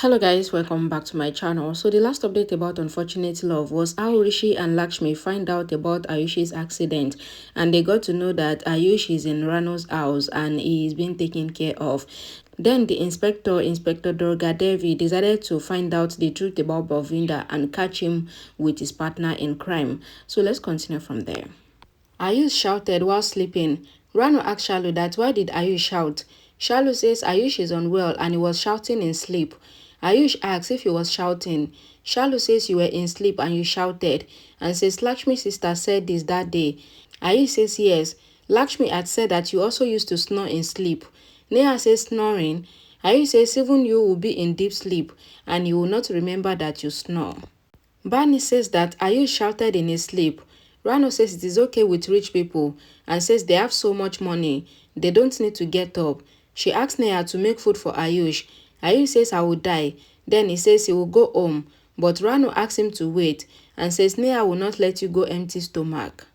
Hello guys, welcome back to my channel. So the last update about Unfortunate Love was how Rishi and Lakshmi find out about Ayush's accident, and they got to know that Ayush is in Rano's house and he is being taken care of. Then the Inspector Durga Devi, decided to find out the truth about Balvinda and catch him with his partner in crime. So let's continue from there. Ayush shouted while sleeping. Rano asked Shalu that why did Ayush shout? Shalu says Ayush is unwell and he was shouting in sleep. Ayush asks if he was shouting. Shalu says you were in sleep and you shouted, and says Lakshmi's sister said this that day. Ayush says yes. Lakshmi had said that you also used to snore in sleep. Neha says snoring. Ayush says even you will be in deep sleep and you will not remember that you snore. Barney says that Ayush shouted in his sleep. Rano says it is okay with rich people and says they have so much money, they don't need to get up. She asks Neha to make food for Ayush. Ayush says I will die. Then he says he will go home, but Rano asks him to wait and says Neha will not let you go empty stomach.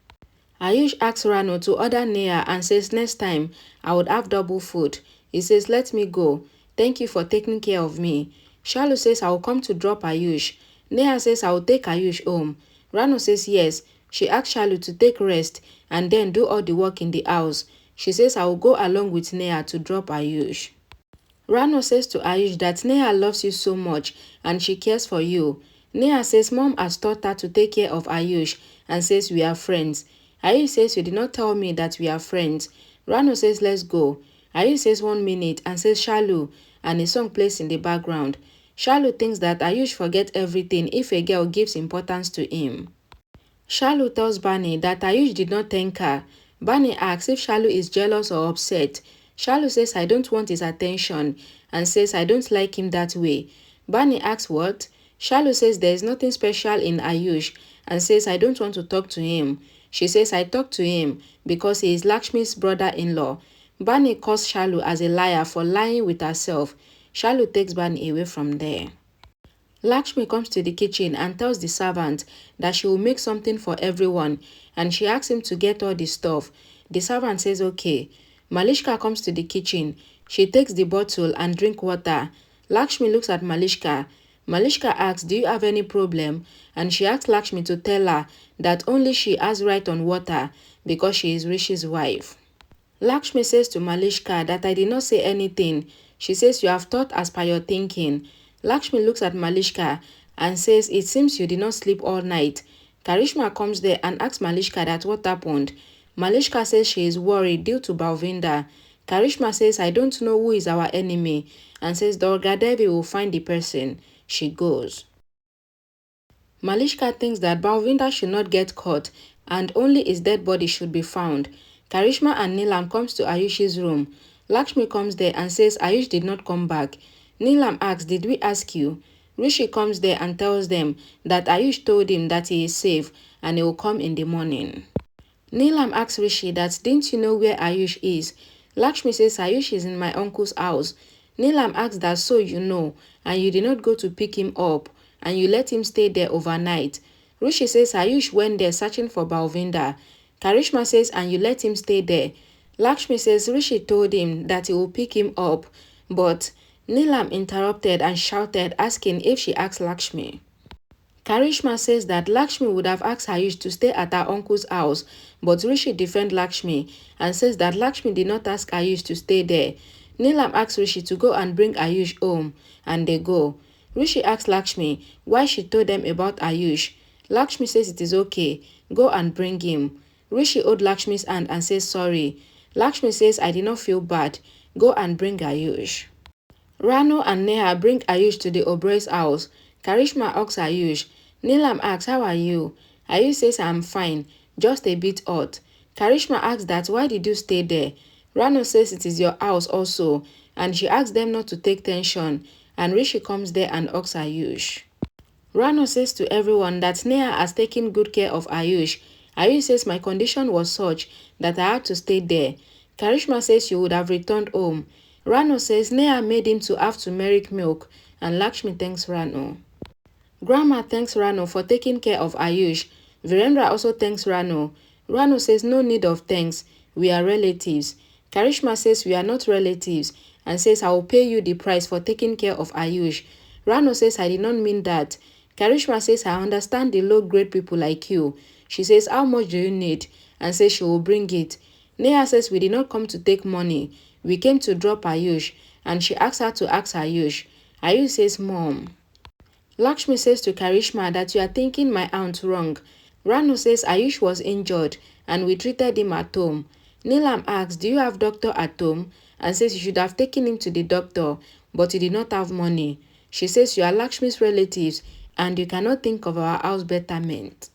Ayush asks Rano to order Neha and says next time I would have double food. He says let me go. Thank you for taking care of me. Shalu says I will come to drop Ayush. Neha says I will take Ayush home. Rano says yes. She asks Shalu to take rest and then do all the work in the house. She says I will go along with Neha to drop Ayush. Rano says to Ayush that Neha loves you so much and she cares for you. Neha says mom has taught her to take care of Ayush and says we are friends. Ayush says you did not tell me that we are friends. Rano says let's go. Ayush says 1 minute and says Shalu, and a song plays in the background. Shalu thinks that Ayush forgets everything if a girl gives importance to him. Shalu tells Barney that Ayush did not thank her. Barney asks if Shalu is jealous or upset. Shalu says I don't want his attention and says I don't like him that way. Barney asks what? Shalu says there is nothing special in Ayush and says I don't want to talk to him. She says I talked to him because he is Lakshmi's brother-in-law. Barney calls Shalu as a liar for lying with herself. Shalu takes Barney away from there. Lakshmi comes to the kitchen and tells the servant that she will make something for everyone, and she asks him to get all the stuff. The servant says okay. Malishka comes to the kitchen. She takes the bottle and drink water. Lakshmi looks at Malishka. Malishka asks, do you have any problem? And she asks Lakshmi to tell her that only she has right on water because she is Rishi's wife. Lakshmi says to Malishka that I did not say anything. She says you have thought as per your thinking. Lakshmi looks at Malishka and says it seems you did not sleep all night. Karishma comes there and asks Malishka that what happened. Malishka says she is worried due to Balvinda. Karishma says I don't know who is our enemy and says Durga Devi will find the person. She goes. Malishka thinks that Balvinda should not get caught and only his dead body should be found. Karishma and Neelam comes to Ayush's room. Lakshmi comes there and says Ayush did not come back. Neelam asks, did we ask you? Rishi comes there and tells them that Ayush told him that he is safe and he will come in the morning. Neelam asks Rishi that didn't you know where Ayush is? Lakshmi says Ayush is in my uncle's house. Neelam asks that so you know and you did not go to pick him up and you let him stay there overnight. Rishi says Ayush went there searching for Balvinda. Karishma says and you let him stay there. Lakshmi says Rishi told him that he will pick him up, but Neelam interrupted and shouted asking if she asked Lakshmi. Karishma says that Lakshmi would have asked Ayush to stay at her uncle's house, but Rishi defends Lakshmi and says that Lakshmi did not ask Ayush to stay there. Neelam asks Rishi to go and bring Ayush home, and they go. Rishi asks Lakshmi why she told them about Ayush. Lakshmi says it is okay, go and bring him. Rishi owed Lakshmi's hand and says sorry. Lakshmi says I did not feel bad, go and bring Ayush. Rano and Neha bring Ayush to the Oberой's house. Karishma asks Ayush. Neelam asks, how are you? Ayush says, I'm fine, just a bit hot. Karishma asks that, why did you stay there? Rano says it is your house also, and she asks them not to take tension, and Rishi comes there and asks Ayush. Rano says to everyone that Neha has taken good care of Ayush. Ayush says my condition was such that I had to stay there. Karishma says she would have returned home. Rano says Neha made him to have turmeric milk, and Lakshmi thanks Rano. Grandma thanks Rano for taking care of Ayush. Virendra also thanks Rano. Rano says no need of thanks, we are relatives. Karishma says we are not relatives and says I will pay you the price for taking care of Ayush. Rano says, I did not mean that. Karishma says, I understand the low-grade people like you. She says, how much do you need? And says she will bring it. Neha says, we did not come to take money. We came to drop Ayush. And she asks her to ask Ayush. Ayush says, Mom. Lakshmi says to Karishma that you are thinking my aunt wrong. Rano says Ayush was injured and we treated him at home. Neelam asks, do you have doctor at home? And says you should have taken him to the doctor, but you did not have money. She says you are Lakshmi's relatives and you cannot think of our house betterment.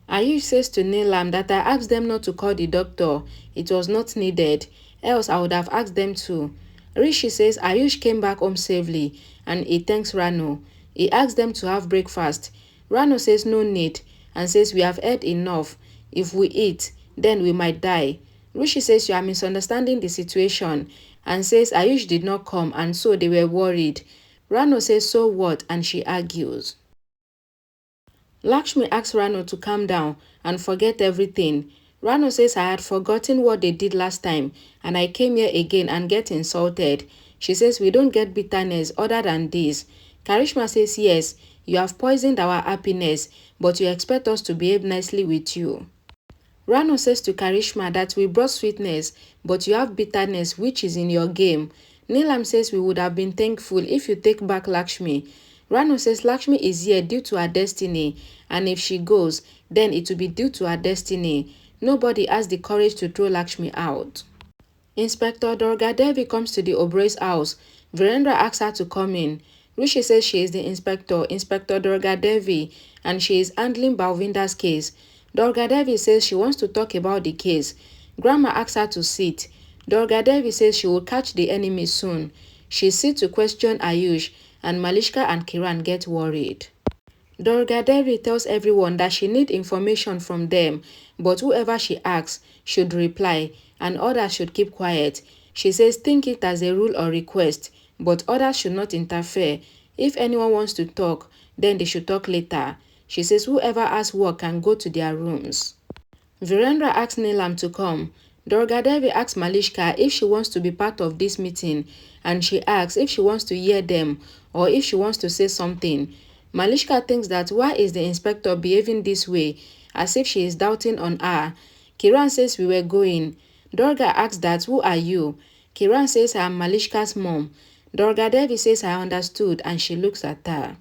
Ayush says to Neelam that I asked them not to call the doctor. It was not needed, else I would have asked them to. Rishi says Ayush came back home safely and he thanks Rano. He asks them to have breakfast. Rano says no need and says we have had enough. If we eat, then we might die. Rishi says you are misunderstanding the situation and says Ayush did not come and so they were worried. Rano says so what and she argues. Lakshmi asks Rano to calm down and forget everything. Rano says I had forgotten what they did last time and I came here again and get insulted. She says we don't get bitterness other than this. Karishma says yes, you have poisoned our happiness, but you expect us to behave nicely with you. Rano says to Karishma that we brought sweetness, but you have bitterness which is in your game. Neelam says we would have been thankful if you take back Lakshmi. Rano says Lakshmi is here due to her destiny, and if she goes, then it will be due to her destiny. Nobody has the courage to throw Lakshmi out. Inspector Durga Devi comes to the Oberой's house. Virendra asks her to come in. Rishi says she is the inspector, Inspector Durga Devi, and she is handling Balvinder's case. Durga Devi says she wants to talk about the case. Grandma asks her to sit. Durga Devi says she will catch the enemy soon. She sits to question Ayush, and Malishka and Kiran get worried. Durga Devi tells everyone that she needs information from them, but whoever she asks should reply, and others should keep quiet. She says think it as a rule or request, but others should not interfere. If anyone wants to talk, then they should talk later. She says whoever has work can go to their rooms. Virendra asks Neelam to come. Durga Devi asks Malishka if she wants to be part of this meeting, and she asks if she wants to hear them or if she wants to say something. Malishka thinks that why is the inspector behaving this way, as if she is doubting on her. Kiran says we were going. Durga asks that who are you? Kiran says I am Malishka's mom. Durga Devi says I understood and she looks at her.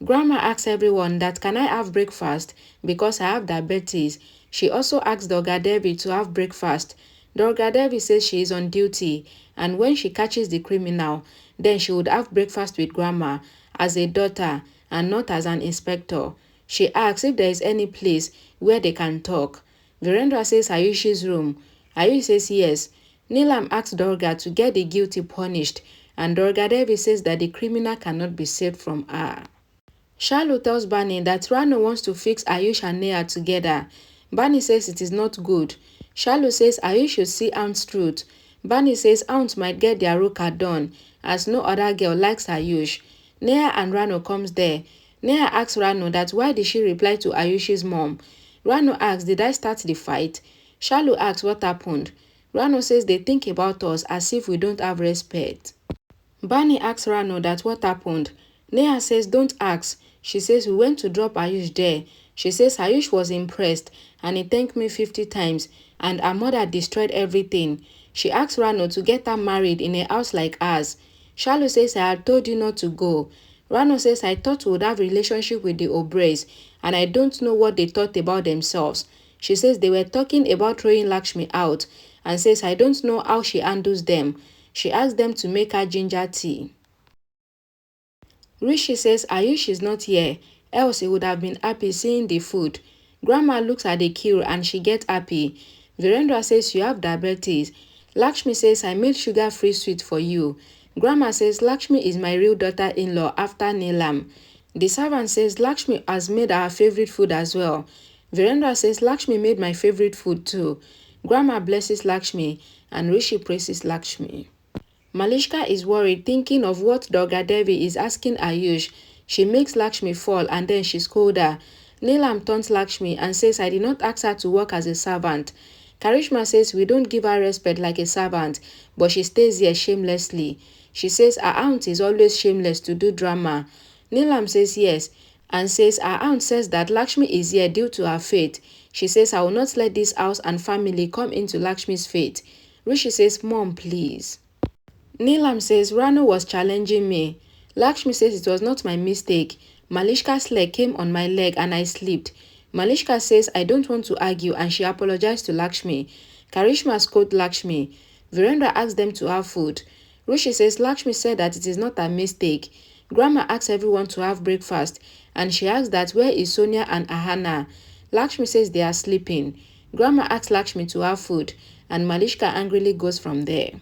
Grandma asks everyone that can I have breakfast because I have diabetes. She also asks Durga Devi to have breakfast. Durga Devi says she is on duty and when she catches the criminal, then she would have breakfast with Grandma as a daughter and not as an inspector. She asks if there is any place where they can talk. Virendra says Ayush's room. Ayush says yes. Neelam asks Durga to get the guilty punished and Durga Devi says that the criminal cannot be saved from her. Shalu tells Bani that Rano wants to fix Ayush and Neha together. Bani says it is not good. Shalu says Ayush should see Aunt's truth. Bani says Aunt might get their roka done as no other girl likes Ayush. Neha and Rano comes there. Neha asks Rano that why did she reply to Ayush's mom. Rano asks did I start the fight? Shalu asks what happened. Rano says they think about us as if we don't have respect. Bani asks Rano that what happened. Neha says don't ask. She says we went to drop Ayush there. She says Ayush was impressed and he thanked me 50 times and her mother destroyed everything. She asks Rano to get her married in a house like ours. Shalu says I had told you not to go. Rano says I thought we would have a relationship with the Oberой's and I don't know what they thought about themselves. She says they were talking about throwing Lakshmi out and says I don't know how she handles them. She asked them to make her ginger tea. Rishi says Ayush is not here, else he would have been happy seeing the food. Grandma looks at the queue and she gets happy. Virendra says you have diabetes. Lakshmi says I made sugar-free sweet for you. Grandma says Lakshmi is my real daughter-in-law after Neelam. The servant says Lakshmi has made our favorite food as well. Virendra says Lakshmi made my favorite food too. Grandma blesses Lakshmi and Rishi praises Lakshmi. Malishka is worried thinking of what Durga Devi is asking Ayush. She makes Lakshmi fall and then she scolds her. Neelam taunts Lakshmi and says I did not ask her to work as a servant. Karishma says we don't give her respect like a servant, but she stays here shamelessly. She says her aunt is always shameless to do drama. Neelam says yes and says her aunt says that Lakshmi is here due to her fate. She says, I will not let this house and family come into Lakshmi's fate. Rishi says, Mom, please. Neelam says, Rano was challenging me. Lakshmi says it was not my mistake. Malishka's leg came on my leg and I slipped. Malishka says I don't want to argue and she apologized to Lakshmi. Karishma scolded Lakshmi. Virendra asked them to have food. Rishi says Lakshmi said that it is not a mistake. Grandma asks everyone to have breakfast and she asks that where is Sonia and Ahana. Lakshmi says they are sleeping. Grandma asks Lakshmi to have food and Malishka angrily goes from there.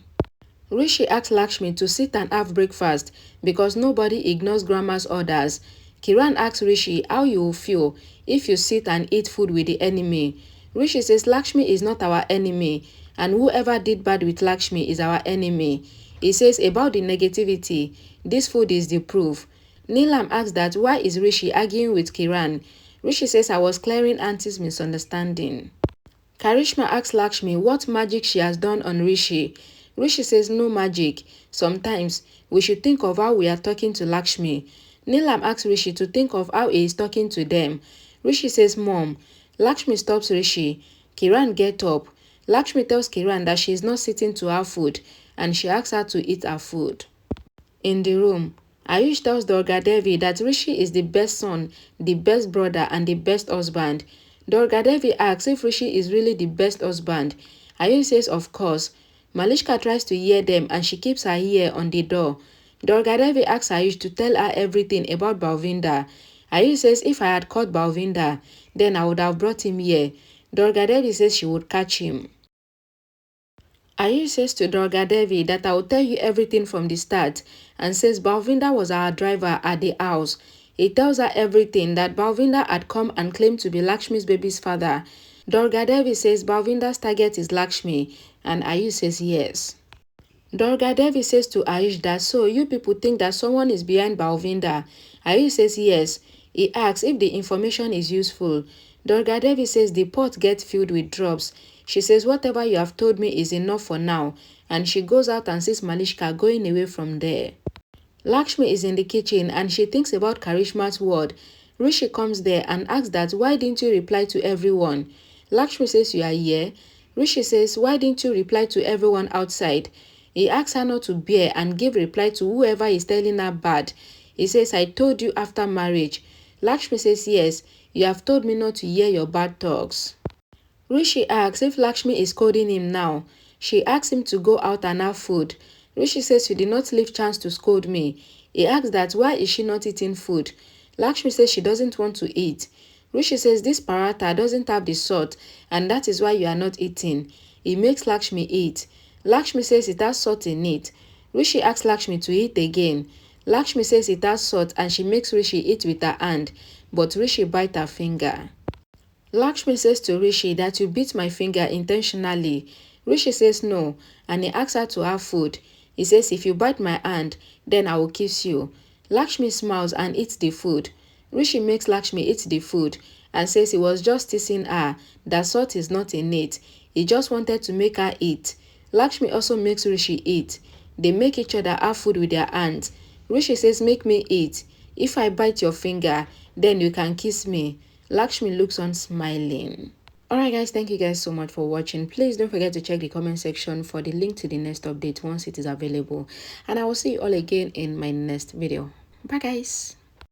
Rishi asks Lakshmi to sit and have breakfast because nobody ignores Grandma's orders. Kiran asks Rishi how you will feel if you sit and eat food with the enemy. Rishi says Lakshmi is not our enemy and whoever did bad with Lakshmi is our enemy. He says about the negativity, this food is the proof. Neelam asks that why is Rishi arguing with Kiran. Rishi says I was clearing Auntie's misunderstanding. Karishma asks Lakshmi what magic she has done on Rishi. Rishi says no magic. Sometimes we should think of how we are talking to Lakshmi. Neelam asks Rishi to think of how he is talking to them. Rishi says, Mom. Lakshmi stops Rishi. Kiran get up. Lakshmi tells Kiran that she is not sitting to have food and she asks her to eat her food. In the room, Ayush tells Durga Devi that Rishi is the best son, the best brother and the best husband. Durga Devi asks if Rishi is really the best husband. Ayush says of course. Malishka tries to hear them and she keeps her ear on the door. Durga Devi asks Ayush to tell her everything about Balvinda. Ayush says if I had caught Balvinda, then I would have brought him here. Durga Devi says she would catch him. Ayush says to Durga Devi that I will tell you everything from the start and says Balvinda was our driver at the house. He tells her everything that Balvinda had come and claimed to be Lakshmi's baby's father. Durga Devi says Balvinda's target is Lakshmi and Ayush says yes. Durga Devi says to Ayush that so you people think that someone is behind Balvinda. Ayush says yes. He asks if the information is useful. Durga Devi says the pot gets filled with drops. She says whatever you have told me is enough for now and she goes out and sees Malishka going away from there. Lakshmi is in the kitchen and she thinks about Karishma's word. Rishi comes there and asks that why didn't you reply to everyone? Lakshmi says you are here. Rishi says why didn't you reply to everyone outside? He asks her not to bear and give reply to whoever is telling her bad. He says I told you after marriage. Lakshmi says yes, you have told me not to hear your bad talks. Rishi asks if Lakshmi is scolding him now. She asks him to go out and have food. Rishi says you did not leave chance to scold me. He asks that why is she not eating food? Lakshmi says she doesn't want to eat. Rishi says this paratha doesn't have the salt and that is why you are not eating. He makes Lakshmi eat. Lakshmi says it has salt in it. Rishi asks Lakshmi to eat again. Lakshmi says it has salt and she makes Rishi eat with her hand, but Rishi bites her finger. Lakshmi says to Rishi that you beat my finger intentionally. Rishi says no and he asks her to have food. He says if you bite my hand, then I will kiss you. Lakshmi smiles and eats the food. Rishi makes Lakshmi eat the food and says he was just teasing her, that salt is not in it. He just wanted to make her eat. Lakshmi also makes Rishi eat. They make each other have food with their hands. Rishi says make me eat. If I bite your finger, then you can kiss me. Lakshmi looks on smiling. Alright guys, thank you guys so much for watching. Please don't forget to check the comment section for the link to the next update once it is available. And I will see you all again in my next video. Bye guys.